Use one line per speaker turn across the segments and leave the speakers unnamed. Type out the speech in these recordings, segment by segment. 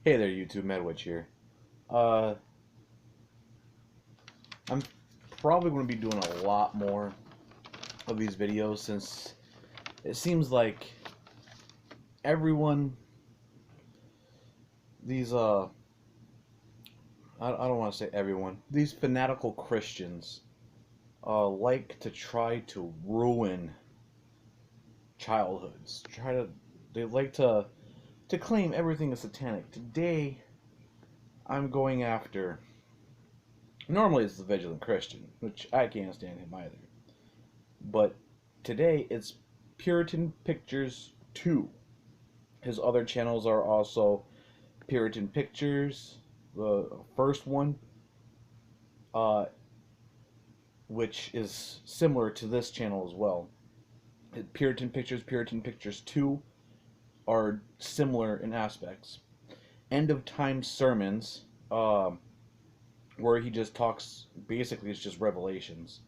Hey there, YouTube, Medwitch here. Uh, I'm probably going to be doing a lot more of these videos since it seems like everyone, these, I don't want to say everyone, these fanatical Christians, like to try to ruin childhoods. They like to claim everything is satanic. Today, I'm going after, normally it's the Vigilant Christian, which I can't stand him either. But today it's Puritan Pictures 2. His other channels are also Puritan Pictures, the first one, uh, which is similar to this channel as well. Puritan Pictures 2 are similar in aspects. End of Time Sermons, where he just talks, basically it's just revelations.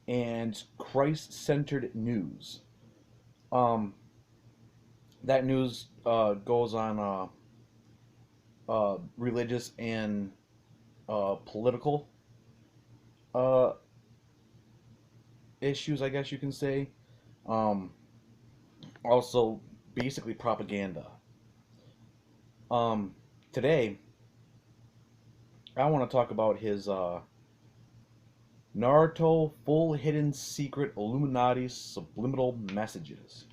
And Christ Centered News. Um, that news goes on religious and political uh, issues, I guess you can say. Um, Also, basically propaganda. Um, Today, I want to talk about his Naruto Full Hidden Secret Illuminati Subliminal Messages.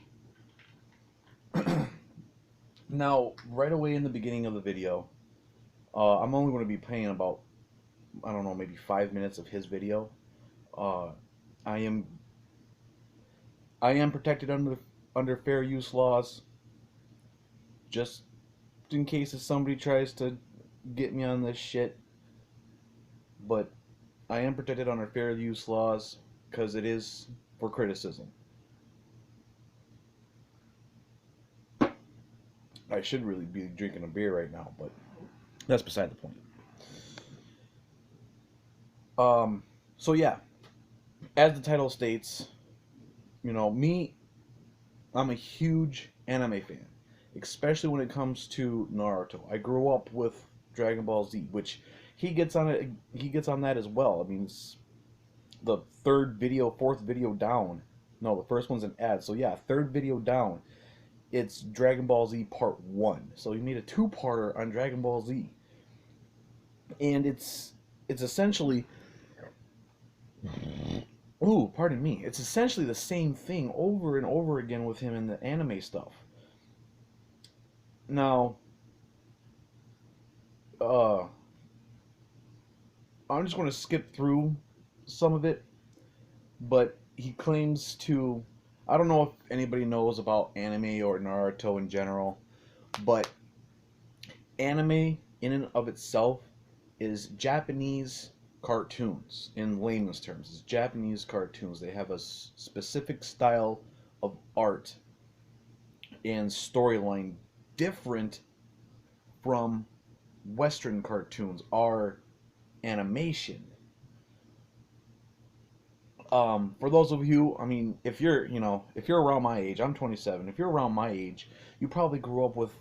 Now, right away in the beginning of the video, I'm only going to be playing about, I don't know, maybe 5 minutes of his video. Uh, I am I am protected under fair use laws, just in case if somebody tries to get me on this shit. But I am protected under fair use laws because it is for criticism. I should really be drinking a beer right now, but that's beside the point. Um, so yeah, as the title states, me, I'm a huge anime fan, especially when it comes to Naruto. I grew up with Dragon Ball Z, which he gets on it. He gets on that as well. I mean, it's the fourth video down. No, the first one's an ad. So yeah, third video down. It's Dragon Ball Z Part One. So he made a two-parter on Dragon Ball Z, and it's essentially, ooh, pardon me. It's essentially the same thing over and over again with him in the anime stuff. Now, uh, I'm just going to skip through some of it, but he claims to. I don't know if anybody knows about anime or Naruto in general, but anime in and of itself is Japanese cartoons in layman's terms. It's Japanese cartoons. They have a specific style of art and storyline different from Western cartoons, our animation. For those of you, I mean, if you're around my age, I'm 27. If you're around my age, you probably grew up with,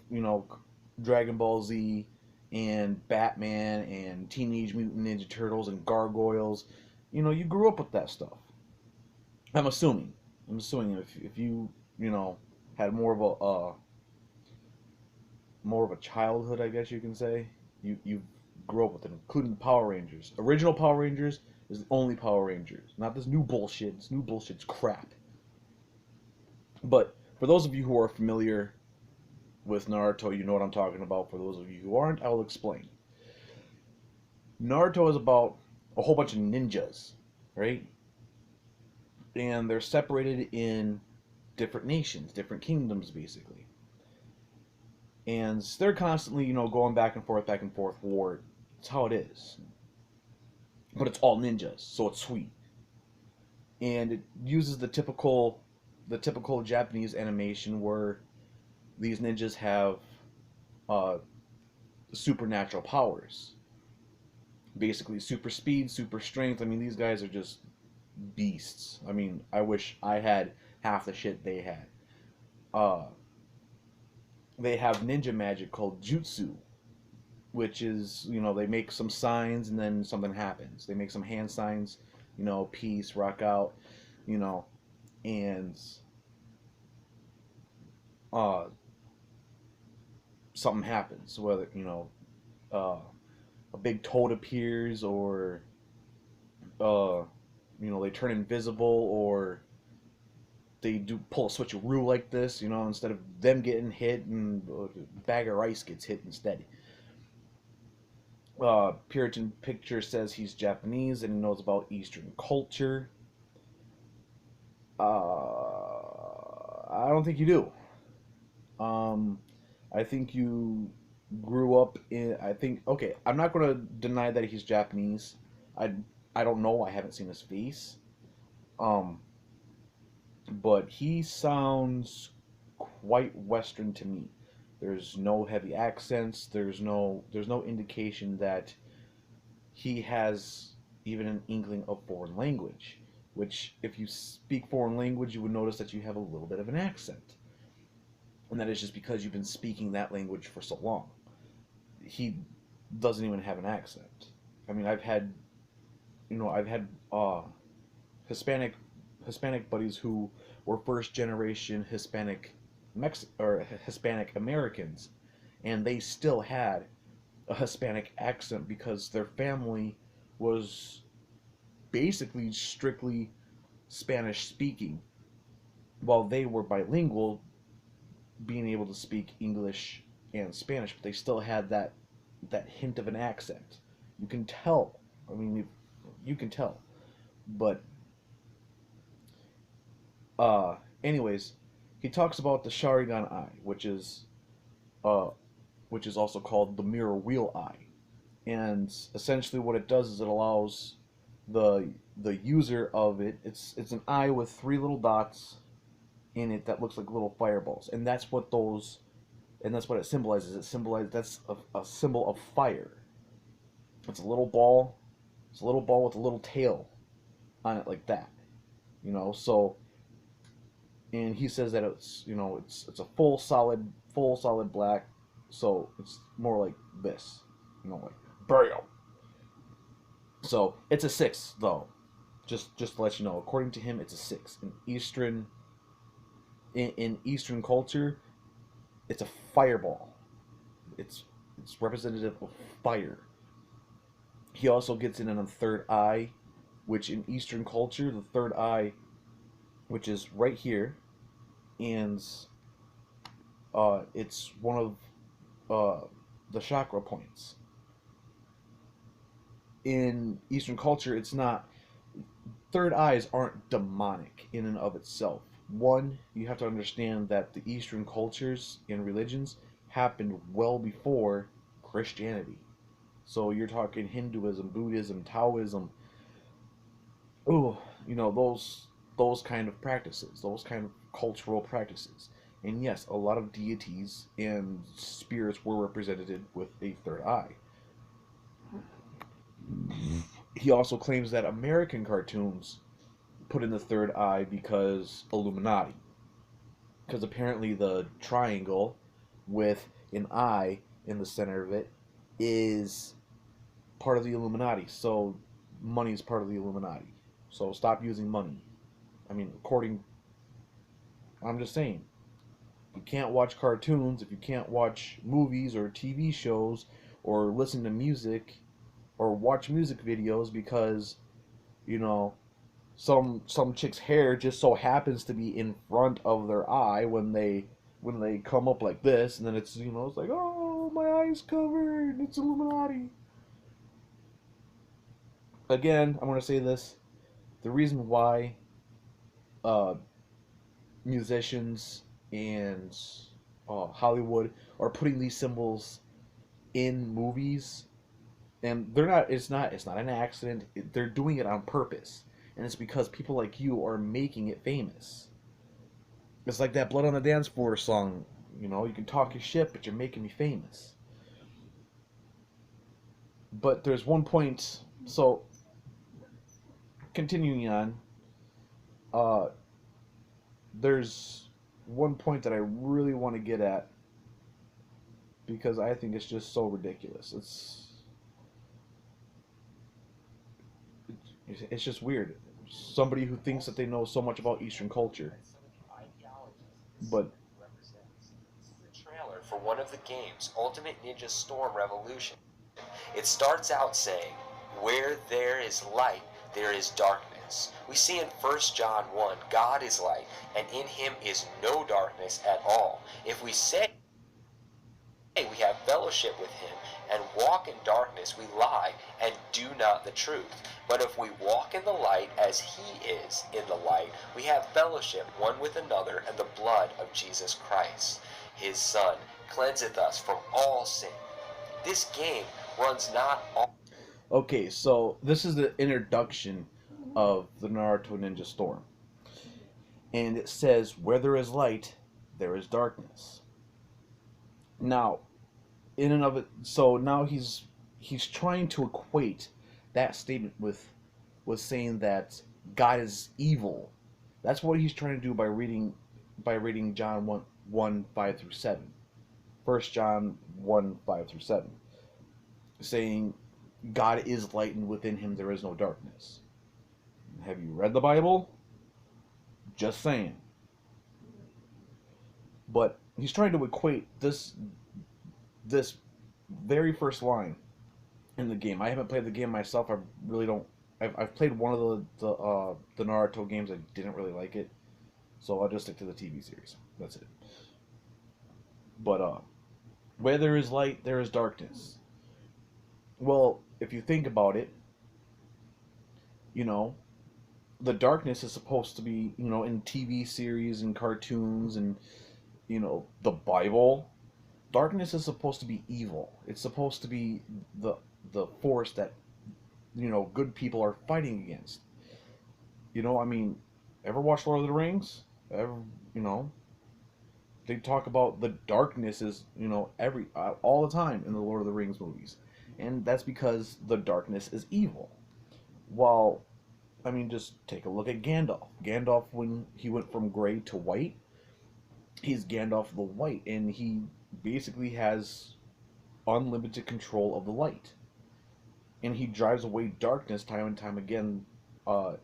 Dragon Ball Z and Batman and Teenage Mutant Ninja Turtles and Gargoyles. You grew up with that stuff. I'm assuming. I'm assuming if you, had more of a childhood, I guess you can say. You grew up with it, including the Power Rangers. Original Power Rangers is the only Power Rangers, not this new bullshit. This new bullshit's crap. But for those of you who are familiar with Naruto, you know what I'm talking about. For those of you who aren't, I will explain. Naruto is about a whole bunch of ninjas, right? And they're separated in different nations, different kingdoms, basically. And they're constantly, going back and forth war. It's how it is. But it's all ninjas, so it's sweet. And it uses the typical Japanese animation where these ninjas have uh, supernatural powers. Basically, super speed, super strength. I mean, these guys are just beasts. I mean, I wish I had half the shit they had. Uh, they have ninja magic called jutsu, which is, they make some signs and then something happens. They make some hand signs, peace, rock out, you know, and uh, something happens. Whether, uh, a big toad appears, or uh, they turn invisible, or they do pull a switcheroo like this, instead of them getting hit, and a bag of rice gets hit instead. Puritan Pictures says he's Japanese and he knows about Eastern culture. I don't think you do. Um, I think you grew up in. I think, okay. I'm not going to deny that he's Japanese. I I don't know. I haven't seen his face. Um, but he sounds quite Western to me. There's no heavy accents. There's no indication that he has even an inkling of foreign language. Which, if you speak foreign language, you would notice that you have a little bit of an accent, and that is just because you've been speaking that language for so long. He doesn't even have an accent. I mean, I've had Hispanic Hispanic buddies who were first generation Hispanic Americans, and they still had a Hispanic accent because their family was basically strictly Spanish speaking, while they were bilingual, being able to speak English and Spanish, but they still had that hint of an accent. You can tell. I mean, you can tell. But anyways, he talks about the Sharingan eye, uh, which is also called the mirror wheel eye, and essentially what it does is it allows the user of it. It's an eye with three little dots in it that looks like little fireballs, and that's what it symbolizes. That's a symbol of fire. It's a little ball. It's a little ball with a little tail on it like that. So, and he says that it's a full solid black, so it's more like this, like burial. So it's a six though. Just to let you know, according to him, it's a six. In Eastern culture, it's a fireball. It's it's representative of fire. He also gets in on the third eye, which in Eastern culture, the third eye, which is right here, and it's one of the chakra points. In Eastern culture, it's not. Third eyes aren't demonic in and of itself. One, you have to understand that the Eastern cultures and religions happened well before Christianity. So you're talking Hinduism, Buddhism, Taoism. Oh, those kind of practices, those kind of cultural practices. And yes, a lot of deities and spirits were represented with a third eye. He also claims that American cartoons put in the third eye because illuminati. Because apparently the triangle with an eye in the center of it is part of the Illuminati. So money is part of the Illuminati. So stop using money. I mean, I'm just saying, you can't watch cartoons, if you can't watch movies or TV shows or listen to music or watch music videos because, you know, some chick's hair just so happens to be in front of their eye when they come up like this, and then it's like, oh, my eye's covered, it's Illuminati. Again, I'm going to say this: the reason why uh, musicians and Hollywood are putting these symbols in movies, and they're not. It's not an accident. They're doing it on purpose, and it's because people like you are making it famous. It's like that "Blood on the Dance Floor" song. You can talk your shit, but you're making me famous. But there's one point. So continuing on, uh, there's one point that I really want to get at, because I think it's just so ridiculous. It's just weird. Somebody who thinks that they know so much about Eastern culture, but
Trailer for one of the games, Ultimate Ninja Storm Revolution. It starts out saying, "Where there is light, there is darkness." We see in 1 John 1, God is light, and in him is no darkness at all. If we say we have fellowship with him and walk in darkness, we lie and do not the truth. But if we walk in the light as he is in the light, we have fellowship one with another, and the blood of Jesus Christ, his Son, cleanseth us from all sin. This game runs not all.
okay, so this is the introduction of the Naruto Ninja Storm. And it says, "Where there is light, there is darkness." Now, in and of it, so now he's trying to equate that statement with saying that God is evil. That's what he's trying to do by reading John 1 5 through 7. 1 John 1 5 through 7. Saying God is light and within him there is no darkness. Have you read the Bible? Just saying. But he's trying to equate this very first line in the game. I haven't played the game myself. I really don't. I've played one of the Naruto games. I didn't really like it, so I'll just stick to the TV series. That's it. But where there is light, there is darkness. Well, if you think about it, you know, the darkness is supposed to be, in TV series and cartoons and, the Bible. Darkness is supposed to be evil. It's supposed to be the force that, good people are fighting against. I mean, ever watch Lord of the Rings? Ever, you know, they talk about the darkness is, all the time in the Lord of the Rings movies. And that's because the darkness is evil. While, I mean, just take a look at Gandalf. Gandalf, when he went from gray to white, he's Gandalf the White, and he basically has unlimited control of the light. And he drives away darkness time and time again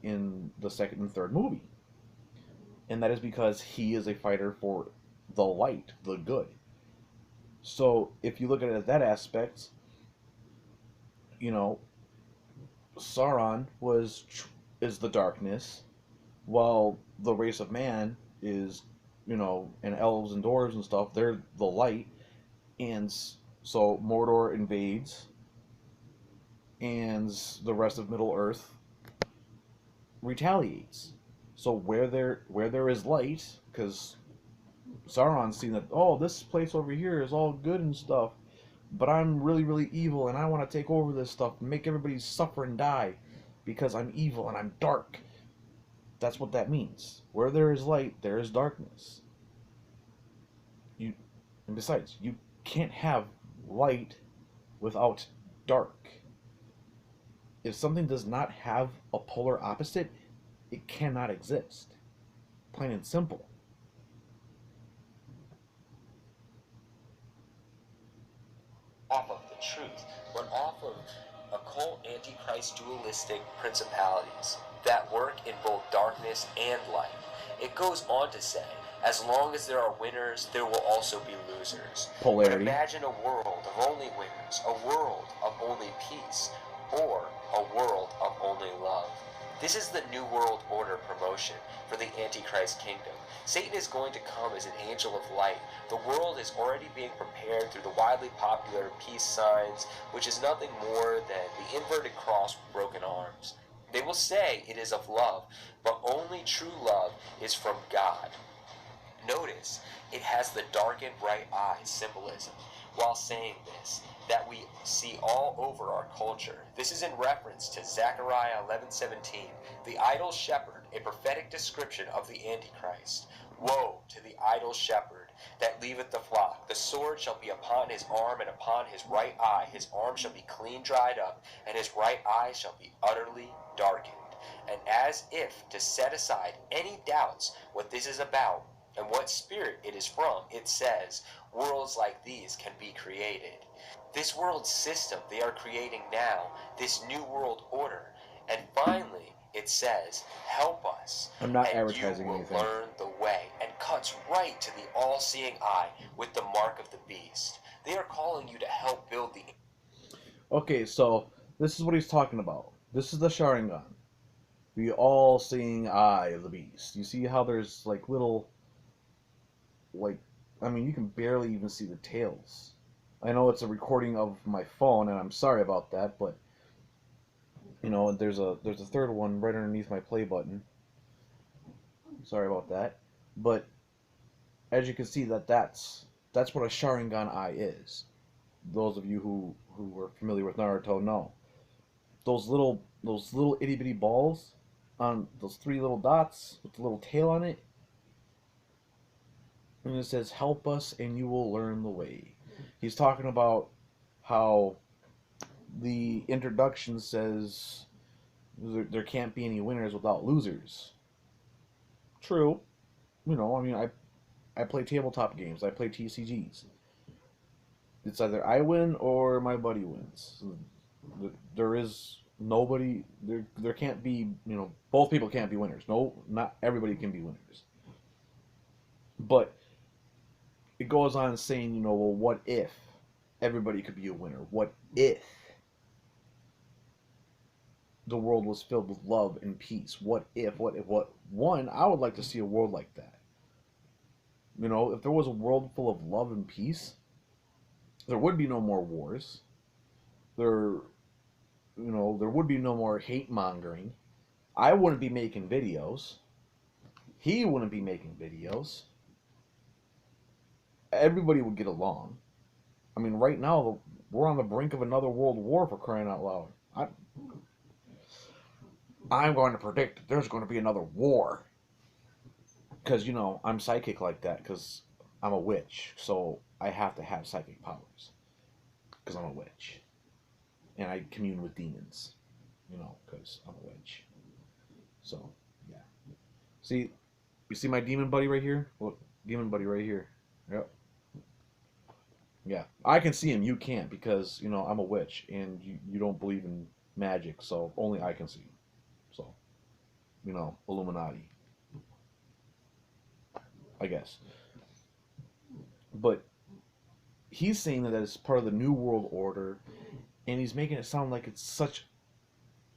in the second and third movie. And that is because he is a fighter for the light, the good. So if you look at it at that aspect, you know, Sauron is the darkness, while the race of man is, and elves and dwarves and stuff, they're the light. And so Mordor invades, and the rest of Middle Earth retaliates. So where there is light, because Sauron's seen that, oh, this place over here is all good and stuff, but I'm really really evil and I want to take over this stuff and make everybody suffer and die because I'm evil and I'm dark. That's what that means. Where there is light, there is darkness. You and besides, you can't have light without dark. If something does not have a polar opposite, it cannot exist. Plain and simple.
Off of the truth, but off of occult antichrist dualistic principalities that work in both darkness and light. It goes on to say, as long as there are winners, there will also be losers. But
Polarity.
imagine a world of only winners, a world of only peace, or a world of only love. This is the New World Order promotion for the Antichrist kingdom. Satan is going to come as an angel of light. The world is already being prepared through the widely popular peace signs, which is nothing more than the inverted cross with broken arms. They will say it is of love, but only true love is from God. Notice, it has the darkened right eye symbolism. While saying this, that we see all over our culture. This is in reference to Zechariah 11:17, the idle shepherd, a prophetic description of the Antichrist. Woe to the idle shepherd that leaveth the flock. The sword shall be upon his arm and upon his right eye. His arm shall be clean dried up, and his right eye shall be utterly darkened. And as if to set aside any doubts what this is about, and what spirit it is from, it says, worlds like these can be created. This world system they are creating now, this new world order. And finally, it says, help us,
I'm not
and you
advertising
will
anything.
learn the way, and cuts right to the all-seeing eye with the mark of the beast. They are calling you to help build the...
Okay, so this is what he's talking about. This is the Sharingan. The all-seeing eye of the beast. You see how there's like little, like, I mean, you can barely even see the tails. I know it's a recording of my phone, and I'm sorry about that, but you know, there's a third one right underneath my play button. Sorry about that, but as you can see, that's what a Sharingan eye is. Those of you who are familiar with Naruto know those little itty bitty balls on those three little dots with the little tail on it, and it says, "Help us, and you will learn the way." He's talking about how the introduction says there can't be any winners without losers. True, you know, I mean, I play tabletop games. I play TCGs. It's either I win or my buddy wins. There is nobody. There can't be. You know, both people can't be winners. No, not everybody can be winners. But it goes on saying, you know, well, what if everybody could be a winner? What if the world was filled with love and peace? What if? What if? What? One, I would like to see a world like that. You know, if there was a world full of love and peace, there would be no more wars. There, you know, there would be no more hate mongering. I wouldn't be making videos. He wouldn't be making videos. Everybody would get along. I mean, right now we're on the brink of another world war, for crying out loud. I'm going to predict that there's going to be another war because you know I'm psychic like that because I'm a witch, so I have to have psychic powers because I'm a witch and I commune with demons, you know, because I'm a witch. So yeah, see, you see my demon buddy right here? Look, demon buddy right here. Yep. Yeah, I can see him. You can't because you know I'm a witch and you don't believe in magic, so only I can see him. So you know, illuminati, I guess. But he's saying that it's part of the new world order, and he's making it sound like it's such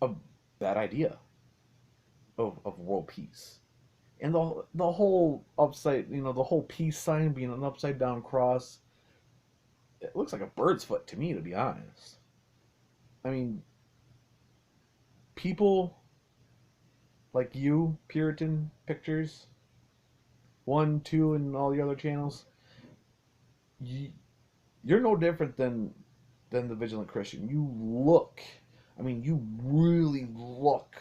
a bad idea of world peace. And the whole upside, you know, the whole peace sign being an upside down cross, it looks like a bird's foot to me, to be honest. I mean, people like you, Puritan Pictures, 1, 2, and all the other channels, you, you're no different than the vigilant Christian. You look, I mean, you really look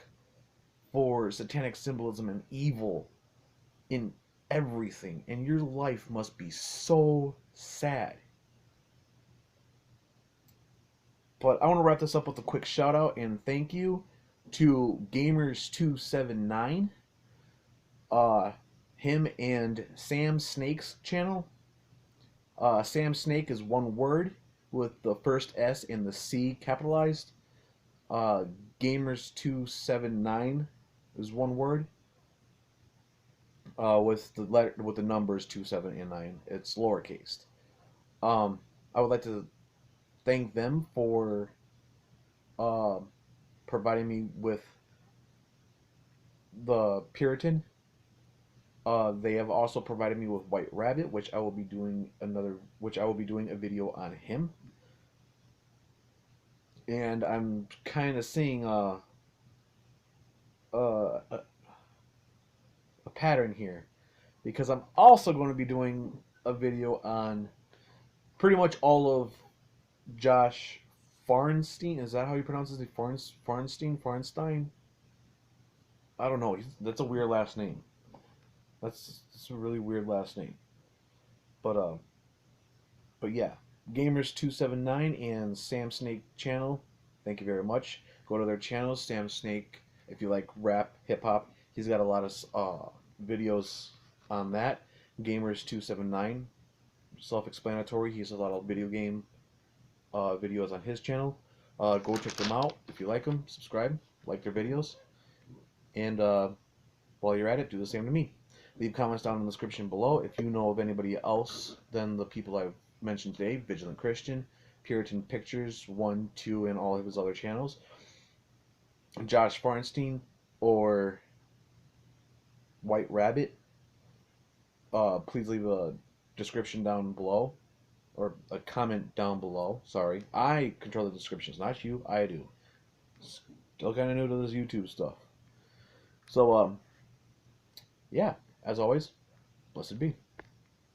for satanic symbolism and evil in everything, and your life must be so sad. But I want to wrap this up with a quick shout out and thank you to Gamers279, him and Sam Snake's channel. Sam Snake is one word with the first S and the C capitalized. Uh, Gamers279 is one word with the numbers 2, 7, and 9. It's lowercase. I would like to thank them for uh, providing me with the Puritan. They have also provided me with White Rabbit, which I will be doing a video on him. And I'm kind of seeing a pattern here because I'm also going to be doing a video on pretty much all of Josh Farnstein. Is that how you pronounce his name? Farnstein? I don't know. That's a weird last name. That's a really weird last name. But but yeah, Gamers279 and Sam Snake channel. Thank you very much. Go to their channel, Sam Snake. If you like rap, hip hop, he's got a lot of videos on that. Gamers279, self-explanatory. He has a lot of video game videos on his channel. Go check them out if you like them. Subscribe, like their videos, and while you're at it, do the same to me. Leave comments down in the description below if you know of anybody else than the people I've mentioned today: Vigilant Christian, Puritan Pictures 1, 2, and all of his other channels, Josh Farnstein, or White Rabbit. Please leave a description down below, or a comment down below. Sorry, I control the descriptions, not you. I do. Still kind of new to this YouTube stuff. So, yeah, as always, blessed be.